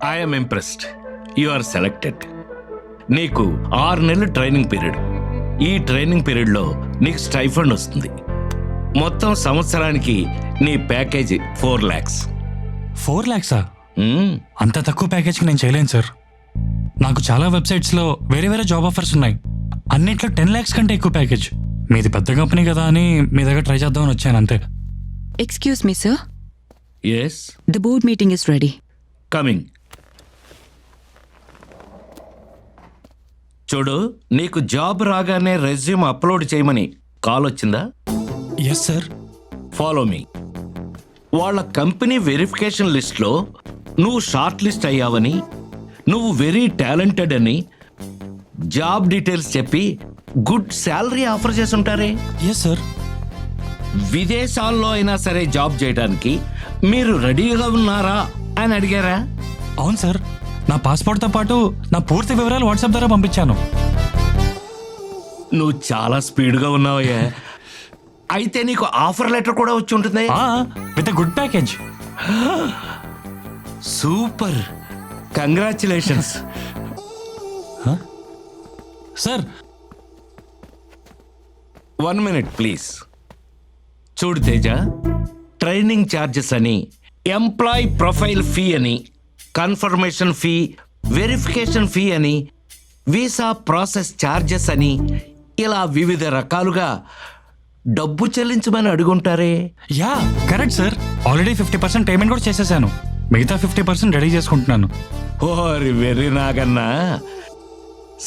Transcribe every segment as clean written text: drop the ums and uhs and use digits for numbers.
I'm impressed. You are selected. నీకు 6 నెలలు training period. ఈ ట్రైనింగ్ పీరియడ్లో నీకు స్టైఫండ్ వస్తుంది. మొత్తం సంవత్సరానికి నీ ప్యాకేజీ 4 lakhs. 4 lakhsా? అంత తక్కువ ప్యాకేజ్కి నేను చేయలేను సార్. నాకు చాలా వెబ్సైట్స్లో వేరే జాబ్ ఆఫర్స్ ఉన్నాయి. అన్నిట్లో 10 lakhs కంటే ఎక్కువ ప్యాకేజ్. మీది పెద్ద కంపెనీ కదా అని మీ దగ్గర ట్రై చేద్దామని వచ్చాను అంతే. Excuse me sir. Yes, the board meeting is ready. Coming. చూడు, నీకు జాబ్ రాగానే రెజ్యూమ్ అప్లోడ్ చేయమని కాల్ వచ్చిందా? Yes sir. Follow me. వాళ్ళ కంపెనీ వెరిఫికేషన్ లిస్ట్లో నువ్వు షార్ట్ లిస్ట్ అయ్యావని, నువ్వు వెరీ టాలెంటెడ్ అని జాబ్ డీటెయిల్స్ చెప్పి గుడ్ శాలరీ ఆఫర్ చేసి ఉంటారే. Yes sir. విదేశాల్లో అయినా సరే జాబ్ చేయడానికి మీరు రెడీగా ఉన్నారా అని అడిగారా? అవును సార్. నా పాస్పోర్ట్తో పాటు నా పూర్తి వివరాలు వాట్సాప్ ద్వారా పంపించాను. నువ్వు చాలా స్పీడ్గా ఉన్నావయ్యా. అయితే నీకు ఆఫర్ లెటర్ కూడా వచ్చి ఉంటుంది. With good package. Super, congratulations. Sir 1 minute please. చూడు తేజ, ట్రైనింగ్ ఛార్జెస్ అని, ఎంప్లాయ్ ప్రొఫైల్ ఫీ అని, కన్ఫర్మేషన్ ఫీ, వెరిఫికేషన్ ఫీ అని, వీసా ప్రాసెస్ ఛార్జెస్ అని, ఇలా వివిధ రకాలుగా డబ్బు చెల్లించమని అడుగుంటారే. Yeah correct sir. Already 50% payment కూడా చేసేసాను. మిగతా 50% రెడీ చేసుకుంటున్నాను. ఓరి వెర్రి నాగన్నా,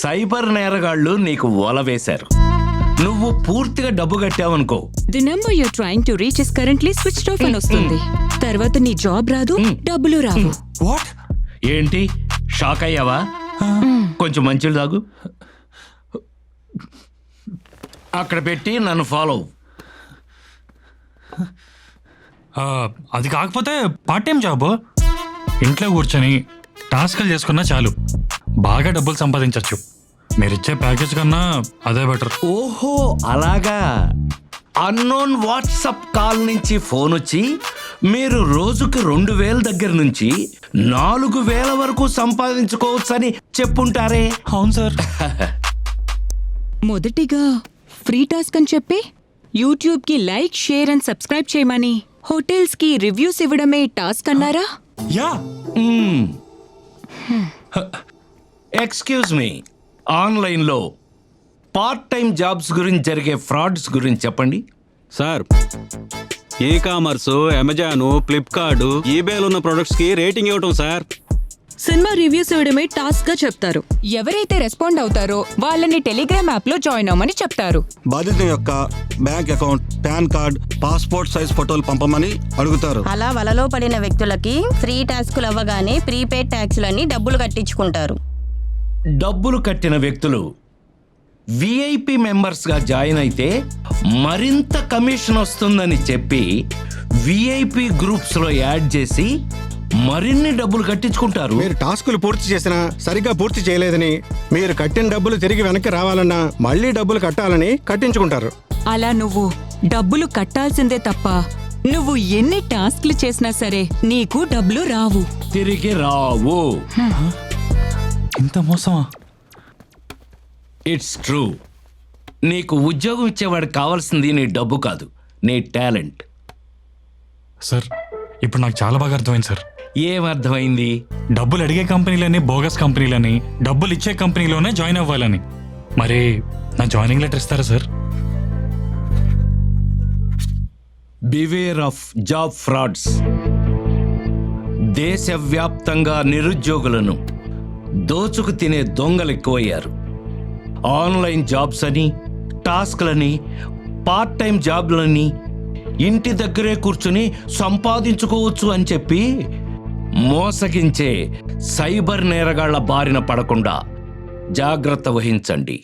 సైబర్ నేరగాళ్ళు నీకు ఓల వేశారు. నువ్వు పూర్తిగా డబ్బు కట్టావనుకో, the number you're trying to reach is currently switched off అని వస్తుంది. తర్వాత నీ జాబ్ రాదు, డబ్బులు రావు. వాట్? ఏంటి షాక్ అయ్యావా? కొంచెం మంచిలు తాగు. అక్కడ పెట్టి నన్ను ఫాలో. అది కాకపోతే పార్ట్ టైం జాబ్. ఇంట్లో కూర్చొని టాస్క్లు చేసుకున్నా చాలు, బాగా డబ్బులు సంపాదించవచ్చు. మీరిచ్చే ప్యాకేజ్ కన్నా అదే బెటర్. ఓహో అలాగా. అన్నోన్ వాట్సాప్ కాల్ నుంచి ఫోన్ వచ్చి మీరు రోజుకి 2,000 దగ్గర నుంచి 4,000 వరకు సంపాదించుకోవచ్చని చెప్పుంటారే. అవును సార్. మొదటిగా ఫ్రీ టాస్క్ అని చెప్పి యూట్యూబ్ కి లైక్, షేర్ అండ్ సబ్స్క్రైబ్ చేయమని, హోటల్స్ కి రివ్యూస్ ఇవ్వడమే టాస్క్ అన్నారా? యా. ఎక్స్క్యూజ్ మీ, ఆన్లైన్లో పార్ట్ టైం జాబ్స్ గురించి జరిగే ఫ్రాడ్స్ గురించి చెప్పండి. Sir, e commerce, Amazon, Flipkart, ఈబేలో ఉన్న ప్రొడక్ట్స్ కి రేటింగ్ ఇవ్వటం సార్. సినిమా రివ్యూస్ ఇవ్వడమే టాస్క్ గా చెప్తారు. ఎవరైతే రెస్పాండ్ అవుతారో వాళ్ళని టెలిగ్రామ్ యాప్ లో జాయిన్ అవ్వమని చెప్తారు. బాధితుని యొక్క bank account, pan card, passport size ఫోటోలు పంపమని అడుగుతారు. అలా వలలో పడిన వ్యక్తులకి ఫ్రీ టాస్కులు అవ్వగానే ప్రీపెయిడ్ ట్యాక్సులని డబ్బులు కట్టించుకుంటారు. డబ్బులు కట్టిన వ్యక్తులు విఐపి మెంబర్స్గా జాయిన్ అయితే మరింత కమిషన్ వస్తుందని చెప్పి విఐపి గ్రూప్స్లో యాడ్ చేసి మరిన్ని డబ్బులు కట్టించుకుంటారు. మీరు టాస్కులు పూర్తి చేసినా సరిగ్గా పూర్తి చేయలేదని, మీరు కట్టిన డబ్బులు తిరిగి వెనక్కి రావాలన్నా మళ్ళీ డబ్బులు కట్టాలని కట్టించుకుంటారు. అలా నువ్వు డబ్బులు కట్టాల్సిందే తప్ప నువ్వు ఎన్ని టాస్క్లు చేసినా సరే నీకు డబ్బులు రావు, తిరిగి రావు. ఇంత మోసమా? It's true. నీకు ఉద్యోగం ఇచ్చేవాడికి కావాల్సింది నీ డబ్బు కాదు, నీ టాలెంట్. సార్, ఇప్పుడు నాకు చాలా బాగా అర్థమైంది సార్. ఏమర్థమైంది? డబ్బులు అడిగే కంపెనీలని బోగస్ కంపెనీలని, డబ్బులు ఇచ్చే కంపెనీలోనే జాయిన్ అవ్వాలని. మరి నా జాయినింగ్ లెటర్ ఇస్తారా sir? Beware of job frauds. దేశవ్యాప్తంగా నిరుద్యోగులను దోచుకు తినే దొంగలు ఎక్కువయ్యారు. ఆన్లైన్ జాబ్స్ అని, టాస్క్లని, పార్ట్ టైం జాబ్లని, ఇంటి దగ్గరే కూర్చుని సంపాదించుకోవచ్చు అని చెప్పి మోసగించే సైబర్ నేరగాళ్ల బారిన పడకుండా జాగ్రత్త వహించండి.